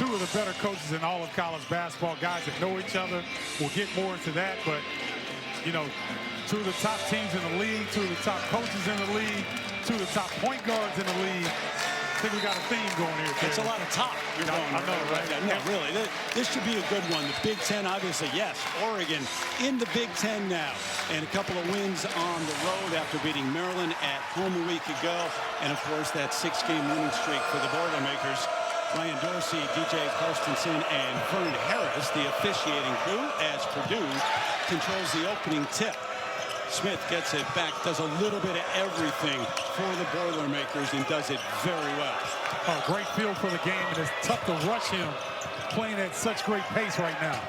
two of the better coaches in all of college basketball, guys that know each other. We'll get more into that, but, you know, two of the top teams in the league, two of the top coaches in the league, two of the top point guards in the league. I think we got a theme going here. It's a lot of top. You're going I know, right? No, really. This should be a good one. The Big Ten, obviously, yes. Oregon in the Big Ten now. And a couple of wins on the road after beating Maryland at home a week ago. And, of course, that 6-game winning streak for the Boilermakers. Ryan Dorsey, DJ Carstensen, and Vern Harris, the officiating crew, as Purdue controls the opening tip. Smith gets it back, does a little bit of everything for the Boilermakers, and does it very well. Oh, great feel for the game, and it's tough to rush him playing at such great pace right now.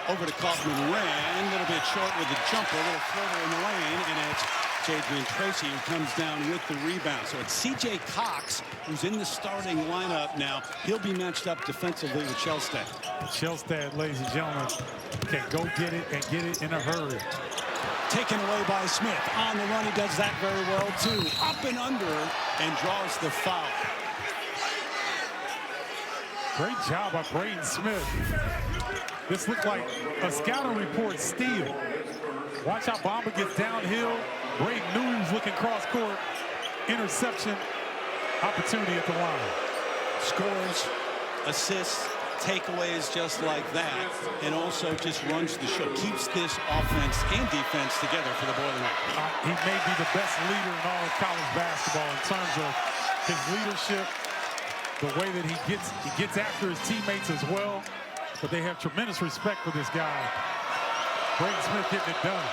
Over to Kaufman-Renn, a little bit short with the jumper, a little further in the lane, and it's Jadrian Tracy who comes down with the rebound. So it's C.J. Cox who's in the starting lineup now. He'll be matched up defensively with Shellstad. Shellstad, ladies and gentlemen, can go get it and get it in a hurry. Taken away by Smith. On the run, he does that very well, too. Up and under, and draws the foul. Great job by Braden Smith. This looked like a scouting report steal. Watch how Bamba gets downhill. Braden knew he was looking cross-court. Interception. Opportunity at the line. Scores, assists, takeaways just like that, and also just runs the show. Keeps this offense and defense together for the Boilermakers. He may be the best leader in all of college basketball in terms of his leadership, the way that he gets after his teammates as well. But they have tremendous respect for this guy. Braden Smith getting it done.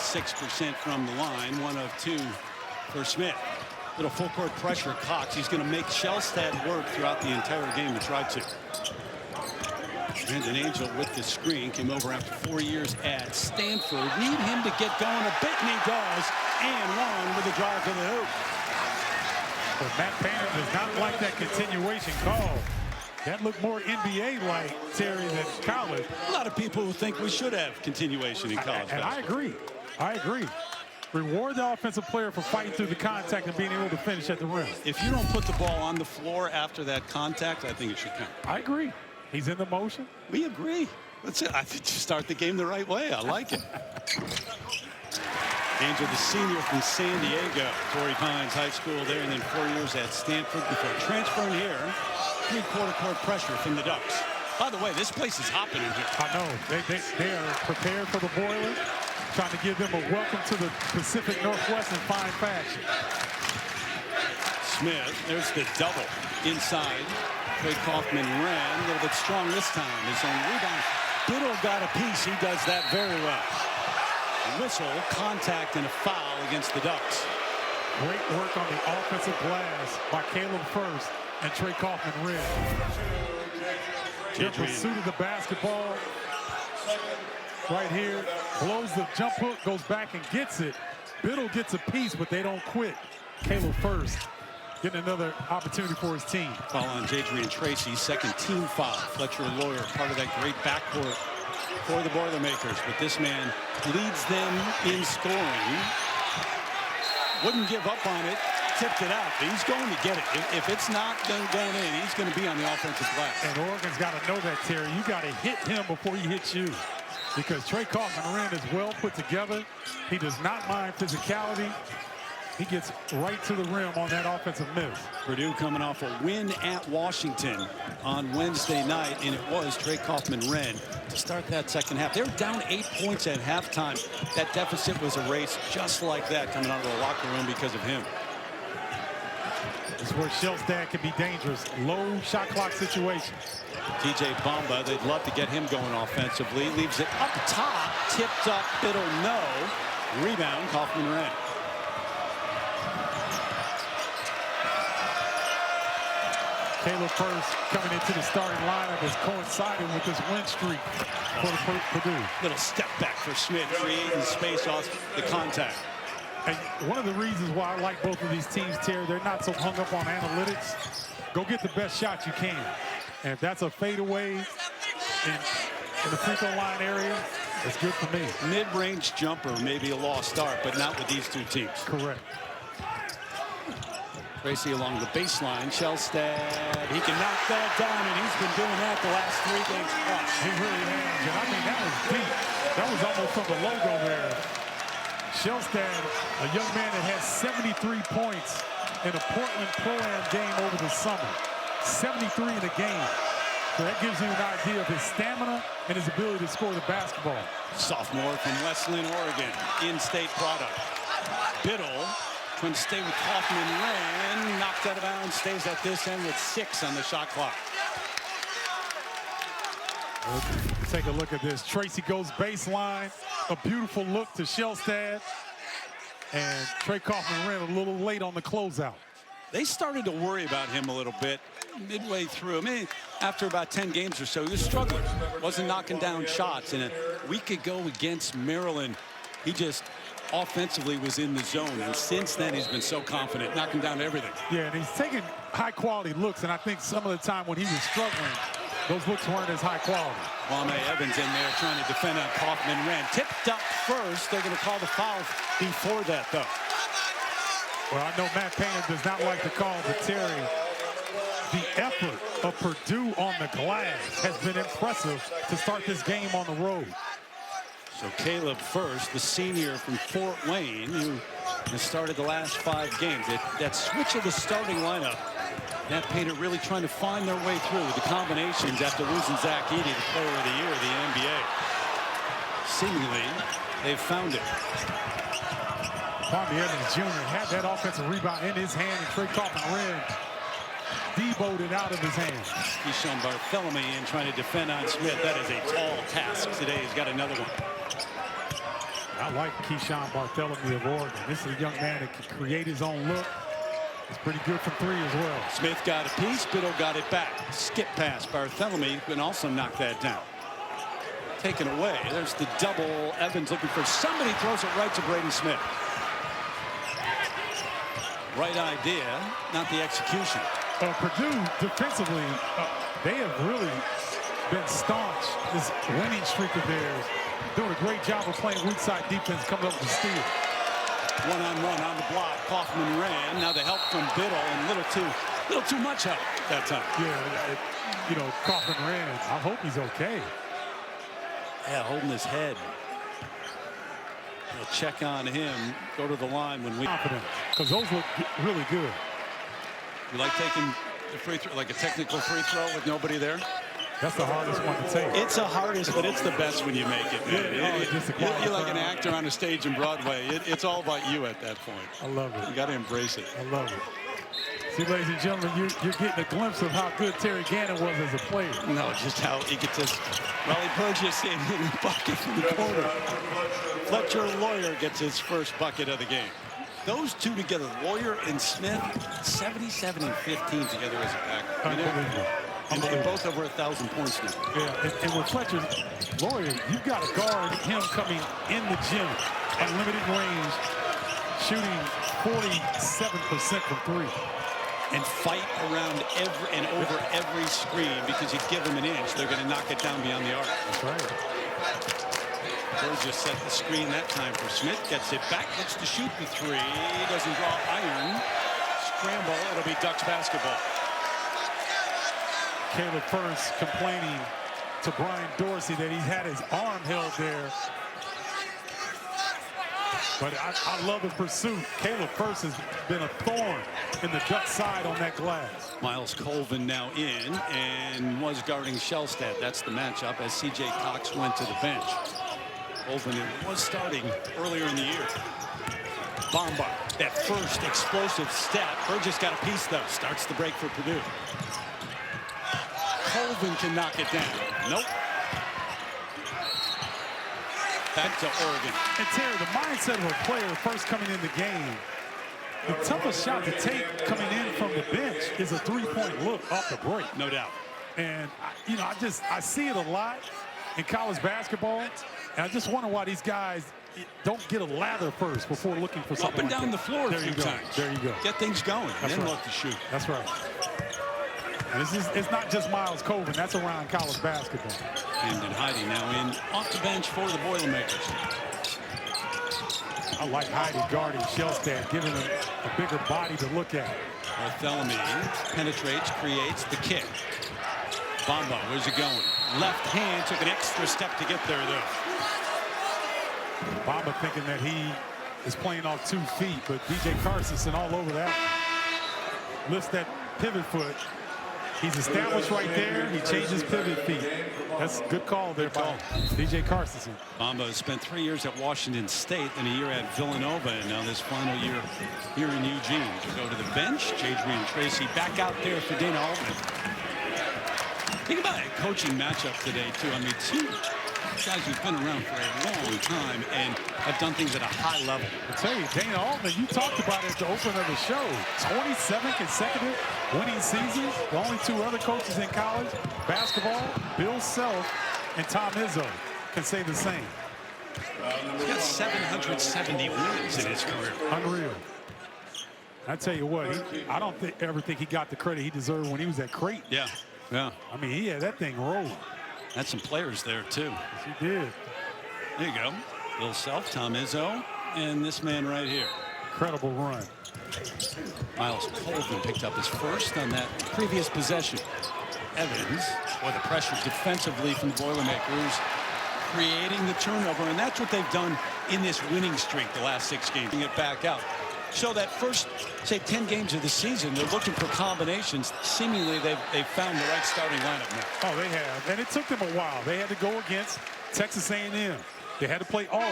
86% from the line, 1 of 2 for Smith. Little full court pressure, Cox. He's going to make Shellstad work throughout the entire game and try to. Brandon Angel with the screen, came over after 4 years at Stanford. Need him to get going a bit, and he does. And one with a drive to the hoop. But Matt Painter does not like that continuation call. That looked more NBA-like, Terry, than college. A lot of people who think we should have continuation in college basketball. I agree. I agree. Reward the offensive player for fighting through the contact and being able to finish at the rim. If you don't put the ball on the floor after that contact, I think it should count. I agree. He's in the motion. We agree. That's it. I think you start the game the right way. I like it. Angel, the senior from San Diego. Torrey Pines High School there, and then 4 years at Stanford before transferring here. Three-quarter court pressure from the Ducks. By the way, this place is hopping in here. I know. They are prepared for the Boilers, trying to give them a welcome to the Pacific Northwest in fine fashion. Smith, there's the double inside. Trey Kaufman-Renn, a little bit strong this time. His own rebound. Biddle got a piece. He does that very well. Whistle, contact, and a foul against the Ducks. Great work on the offensive glass by Caleb First and Trey Kaufman-Renn. In pursuit of the basketball. Right here. Blows the jump hook, goes back and gets it. Biddle gets a piece, but they don't quit. Caleb First getting another opportunity for his team. Foul on Jadrian Tracy, second team foul. Fletcher Lawyer, part of that great backcourt for the Boilermakers. But this man leads them in scoring. Wouldn't give up on it. Tipped it out. He's going to get it. If it's not going in, he's going to be on the offensive glass. And Oregon's got to know that, Terry. You got to hit him before he hits you. Because Trey Kaufman-Renn is well put together. He does not mind physicality. He gets right to the rim on that offensive miss. Purdue coming off a win at Washington on Wednesday night, and it was Trey Kaufman-Renn to start that second half. They were down 8 points at halftime. That deficit was erased just like that coming out of the locker room because of him. This is where Shellstad can be dangerous. Low shot clock situation. TJ Bamba, they'd love to get him going offensively. Leaves it up top. Tipped up, Biddle, no. Rebound, Kaufman-Renn. Caleb First coming into the starting lineup has coincided with this win streak for the Purdue. Little step back for Smith, creating space off the contact. And one of the reasons why I like both of these teams, Terry, they're not so hung up on analytics. Go get the best shot you can. And if that's a fadeaway in the free throw line area, it's good for me. Mid-range jumper, maybe a lost start, but not with these two teams. Correct. Tracy along the baseline. Shellstad, he can knock that down, and he's been doing that the last 3 games. He really has. And I mean, that was deep. That was almost from the logo there. Shellstad, a young man that had 73 points in a Portland Pro-Am game over the summer. 73 in a game. So that gives you an idea of his stamina and his ability to score the basketball. Sophomore from Wesleyan, Oregon. In-state product. Biddle trying to stay with Kaufman. Ran, knocked out of bounds, stays at this end with 6 on the shot clock. Let's take a look at this. Tracy goes baseline. A beautiful look to Shellstad. And Trey Kaufman ran a little late on the closeout. They started to worry about him a little bit midway through. I mean, after about 10 games or so, he was struggling. Wasn't knocking down shots. And a week ago against Maryland, he just offensively was in the zone. And since then, he's been so confident, knocking down everything. Yeah, and he's taking high-quality looks. And I think some of the time when he was struggling, those looks weren't as high quality. Kwame Evans in there trying to defend on Kaufman. Ran tipped up first. They're going to call the foul before that, though. Well, I know Matt Painter does not like to call, but Terry, the effort of Purdue on the glass has been impressive to start this game on the road. So Caleb First, the senior from Fort Wayne, who has started the last 5 games. That switch of the starting lineup, Matt Painter really trying to find their way through the combinations after losing Zach Edey, the Player of the Year of the NBA. Seemingly, they've found it. Kwame Evans Jr. had that offensive rebound in his hand, and Trey Kaufman ran. Deboed it out of his hand. Keyshawn Bartholomew in trying to defend on Smith. That is a tall task today. He's got another one. I like Keyshawn Bartholomew of Oregon. This is a young man that can create his own look. He's pretty good from 3 as well. Smith got a piece. Biddle got it back. Skip pass. Bartholomew can also knock that down. Taken away. There's the double. Evans looking for somebody. Throws it right to Braden Smith. Right idea, not the execution. Purdue defensively, they have really been staunch. This winning streak of theirs, doing a great job of playing weak side defense, coming up with the steal. One-on-one on the block. Kaufman ran. Now the help from Biddle, and little too much help that time. Yeah, you know, Kaufman ran. I hope he's okay. Yeah, holding his head. We'll check on him. Go to the line when we confident, because those look really good. You like taking the free throw, like a technical free throw with nobody there? That's the hardest one to take. It's the hardest, but it's the best when you make it. Yeah, you're like an actor on a stage in Broadway. It's all about you at that point. I love it. You got to embrace it. I love it. See, ladies and gentlemen, you're getting a glimpse of how good Terry Gannon was as a player. No, just how egotistic. Raleigh Burgess in the bucket from the corner. Fletcher Lawyer gets his first bucket of the game. Those two together, Lawyer and Smith, 77 and 15 together as a pack. Unbelievable. And they're both over 1,000 points now. Yeah, and with Fletcher Lawyer, you've got to guard him coming in the gym at limited range, shooting 47% from 3. And fight around over every screen, because you give them an inch, they're going to knock it down beyond the arc. That's right. Burgess set the screen that time for Smith. Gets it back, looks to shoot the 3. Doesn't draw iron. Scramble. It'll be Ducks basketball. Caleb First complaining to Brian Dorsey that he's had his arm held there. But I love the pursuit. Caleb First has been a thorn in the Ducks side on that glass. Miles Colvin now in and was guarding Shellstad. That's the matchup as C.J. Cox went to the bench. Colvin was starting earlier in the year. Bomba, that first explosive step. Burgess got a piece, though. Starts the break for Purdue. Colvin can knock it down. Nope. Back to Oregon. And Terry, the mindset of a player first coming in the game, the toughest shot to take coming in from the bench is a 3-point look off the break. No doubt. And, you know, I see it a lot in college basketball, and I just wonder why these guys don't get a lather first before looking for something up and down the floor a few times. There you go. Get things going. That's then right. Look to shoot. That's right. And it's not just Miles Colvin. That's around college basketball. Camden Heide now in off the bench for the Boilermakers. I like Heide guarding Shellstad, giving him a bigger body to look at. Bartholomew penetrates, creates the kick. Bamba, where's it going? Left hand, took an extra step to get there, though. Bamba thinking that he is playing off 2 feet, but DJ Carson all over that. Lifts that pivot foot. He's established right there. He changes pivot feet. That's a good call there by DJ Carson. Bamba spent 3 years at Washington State and a year at Villanova, and now this final year here in Eugene. To go to the bench, Jadrian Tracy back out there for Dana Altman. Think about a coaching matchup today, too. I mean, 2 guys who've been around for a long time and have done things at a high level. I tell you, Dana Altman, you talked about it at the opening of the show. 27 consecutive winning seasons. The only 2 other coaches in college basketball, Bill Self and Tom Izzo, can say the same. He's got 770 wins in his career. Unreal. I tell you what, I don't ever think he got the credit he deserved when he was at Creighton. Yeah. Yeah. I mean, he had that thing rolling. Had some players there, too. Yes, he did. There you go. Bill Self, Tom Izzo, and this man right here. Incredible run. Miles Colvin picked up his first on that previous possession. Evans, with the pressure defensively from the Boilermakers, creating the turnover, and that's what they've done in this winning streak the last 6 games. Bring it back out. So that first, say, 10 games of the season, they're looking for combinations. Seemingly, they've found the right starting lineup now. Oh, they have. And it took them a while. They had to go against Texas A&M. They had to play Auburn.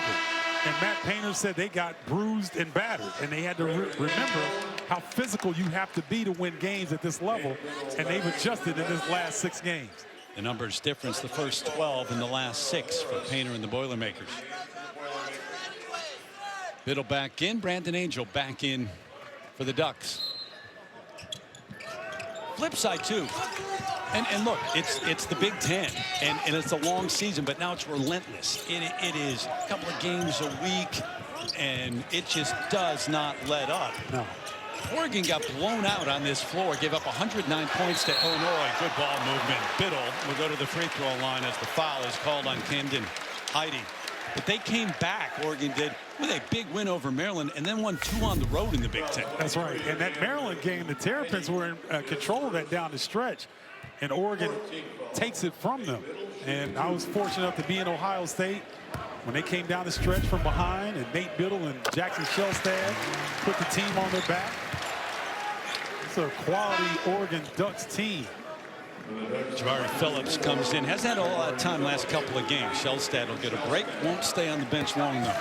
And Matt Painter said they got bruised and battered. And they had to remember how physical you have to be to win games at this level. And they've adjusted in this last 6 games. The numbers difference, the first 12 in the last 6 for Painter and the Boilermakers. Biddle back in. Brandon Angel back in for the Ducks. Flip side, too. And look, it's the Big Ten, and it's a long season, but now it's relentless. It is a couple of games a week, and it just does not let up. No. Oregon got blown out on this floor, gave up 109 points to Illinois. Good ball movement. Biddle will go to the free throw line as the foul is called on Camden Heide. But they came back, Oregon did, with a big win over Maryland and then won 2 on the road in the Big Ten. That's right. And that Maryland game, the Terrapins were in control of that down the stretch. And Oregon takes it from them. And I was fortunate enough to be in Ohio State when they came down the stretch from behind. And Nate Biddle and Jackson Shelstad put the team on their back. It's a quality Oregon Ducks team. Jabari Phillips comes in. Hasn't had a lot of time last couple of games. Shelstad will get a break. Won't stay on the bench long, though.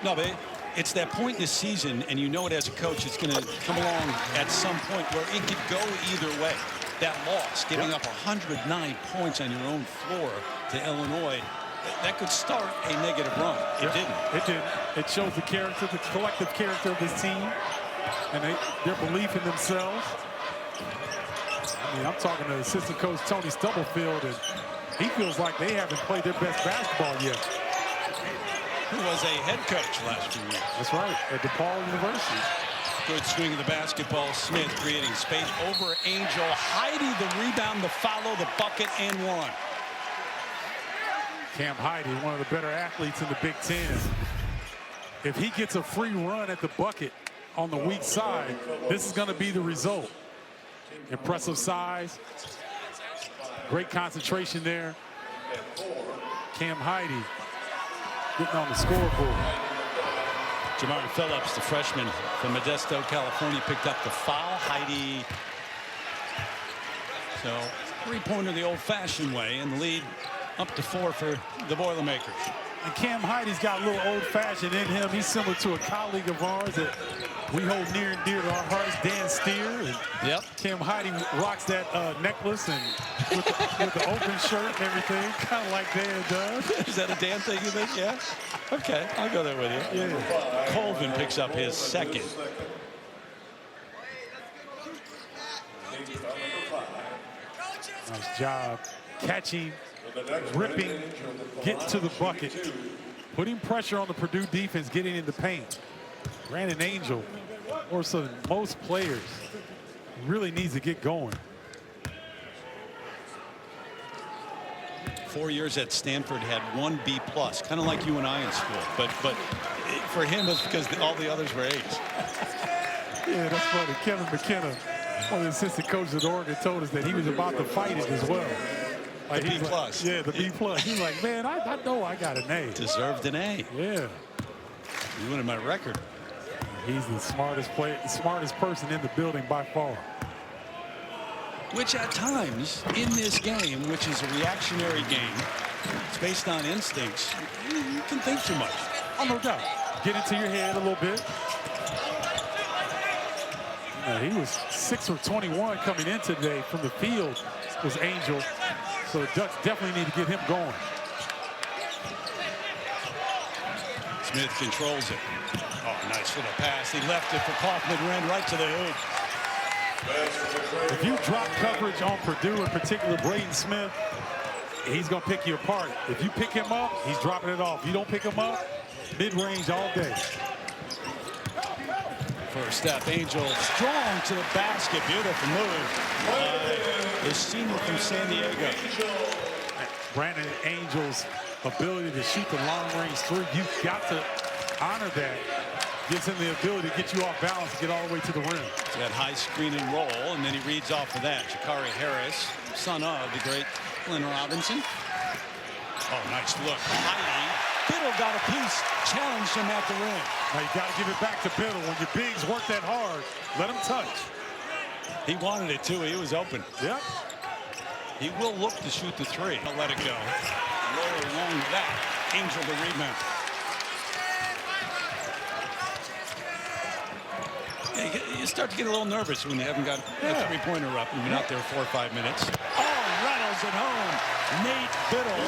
No, but it's that point in the season, and you know it as a coach, it's going to come along at some point where it could go either way. That loss, giving up 109 points on your own floor to Illinois, that could start a negative run. It didn't. It didn't. It shows the character, the collective character of this team, and their belief in themselves. I mean, I'm talking to assistant coach Tony Stubblefield, and he feels like they haven't played their best basketball yet. Who was a head coach last year. That's right, at DePaul University. Good swing of the basketball. Smith creating space over Angel. Heide the rebound, the follow, the bucket, and 1. Cam Heide, one of the better athletes in the Big Ten. If he gets a free run at the bucket on the weak side, this is going to be the result. Impressive size. Great concentration there. Cam Heide getting on the scoreboard. Jamari Phillips, the freshman from Modesto, California, picked up the foul. Heide. So 3-pointer the old-fashioned way, and the lead up to 4 for the Boilermakers. And Cam Heide's got a little old-fashioned in him. He's similar to a colleague of ours that we hold near and dear to our hearts, Dan Steer. And yep. Cam Heide rocks that necklace and with the open shirt and everything, kind of like Dan does. Is that a Dan thing, you think? Yeah? Okay, I'll go there with you. Yeah. Colvin picks up his second. Nice job catching, ripping, getting to the bucket, putting pressure on the Purdue defense, getting in the paint. Brandon Angel, more so than most players, really needs to get going. 4 years at Stanford, had 1 B+, kind of like you and I in school. But for him, it's because all the others were A's. Yeah, that's funny. Kevin McKenna, one of the assistant coaches at Oregon, told us that he was about to fight it as well. Like the B+. Yeah, the B+. He's like, man, I know I got an A. Deserved an A. Yeah. You wanted my record. He's the smartest person in the building by far. Which at times in this game, which is a reactionary game, it's based on instincts, you can think too much. Oh, no doubt. Get into your head a little bit. He was 6 of 21 coming in today from the field, was Angel. So the Ducks definitely need to get him going. Smith controls it. Oh, nice little pass. He left it for Kaufman, ran right to the hoop. If you drop coverage on Purdue, in particular Braden Smith, he's going to pick you apart. If you pick him up, he's dropping it off. You don't pick him up, mid-range all day. First step, Angel strong to the basket. Beautiful move. The senior from San Diego. Brandon Angel's ability to shoot the long-range three, you've got to honor that. Gives him the ability to get you off balance, get all the way to the rim. That high screen and roll, and then he reads off of that. Jakari Harris, son of the great Glenn Robinson. Oh, nice look. Heidi. Biddle got a piece, challenged him at the rim. Now you got to give it back to Biddle. When your bigs work that hard, let him touch. He wanted it too. He was open. Yep. He will look to shoot the three. I'll let it go. Lower along that. Angel the rebound. You start to get a little nervous when you haven't got a three-pointer up. You've been out there 4 or 5 minutes. Oh, Reynolds at home. Nate Biddle.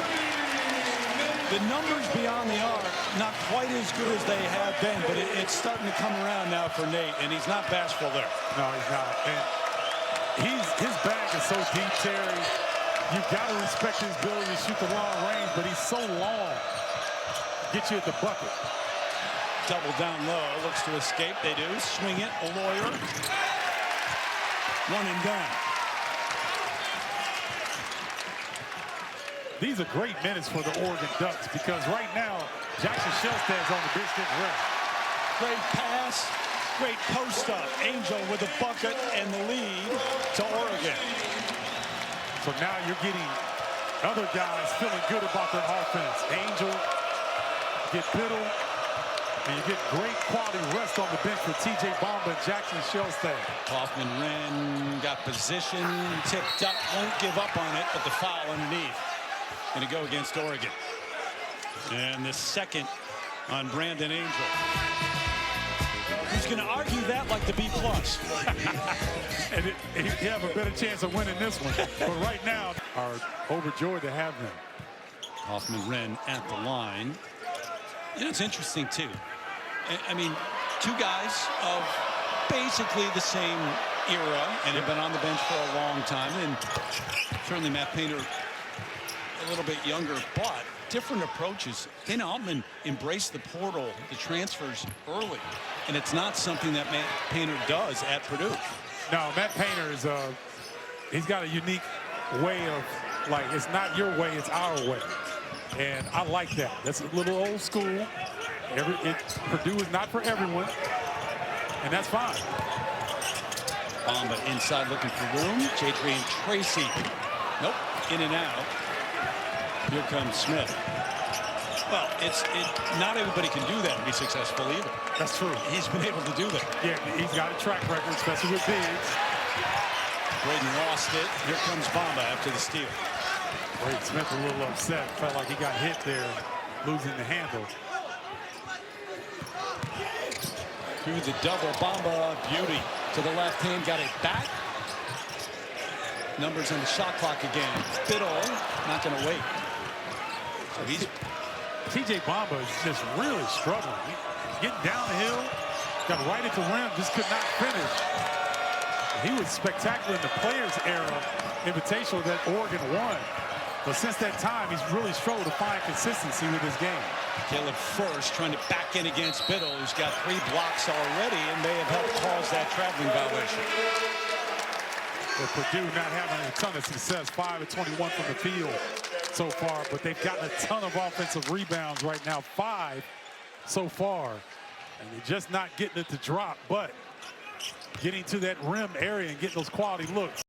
The numbers beyond the arc, not quite as good as they have been, but it's starting to come around now for Nate, and he's not bashful there. No, he's not. And his bag is so deep, Terry. You've got to respect his ability to shoot the long range, but he's so long. Get you at the bucket. Double down low, looks to escape. They do. Swing it, a lawyer. One and done. These are great minutes for the Oregon Ducks because right now, Jackson Shelstad's on the bench getting rest. Great pass, great post-up. Angel with the bucket and the lead to Oregon. So now you're getting other guys feeling good about their offense. Angel, get Biddle, and you get great quality rest on the bench for T.J. Bamba and Jackson Shelstad. Kaufman ran, got position, tipped up, won't give up on it, but the foul underneath. Going to go against Oregon. And the second on Brandon Angel. Who's going to argue that like the B+. And he have a better chance of winning this one. But right now, are overjoyed to have them. Kaufman ran at the line. You know, it's interesting, too. I mean, two guys of basically the same era and have been on the bench for a long time. And certainly Matt Painter a little bit younger, but different approaches. Dana Altman embraced the portal, the transfers early, and it's not something that Matt Painter does at Purdue. No, Matt Painter is he's got a unique way of, like, it's not your way, it's our way. And I like that. That's a little old school. Purdue is not for everyone, and that's fine. Bamba inside looking for room. Jadrian Tracy. Nope, in and out. Here comes Smith. Well, not everybody can do that and be successful either. That's true. He's been able to do that. Yeah, he's got a track record, especially with bigs. Braden lost it. Here comes Bamba after the steal. Braden Smith a little upset. Felt like he got hit there, losing the handle. Through the double, Bamba, beauty. To the left hand, got it back. Numbers on the shot clock again. Biddle, not going to wait. So he's T.J. Bamba is just really struggling. Getting down the hill, got right at the rim, just could not finish. He was spectacular in the Players Era Invitational that Oregon won. But since that time, he's really struggled to find consistency with his game. Caleb First trying to back in against Biddle, who's got 3 blocks already and may have helped cause that traveling violation. But Purdue not having a ton of success, 5 of 21 from the field so far, but they've gotten a ton of offensive rebounds right now, 5 so far, and they're just not getting it to drop. But getting to that rim area and getting those quality looks.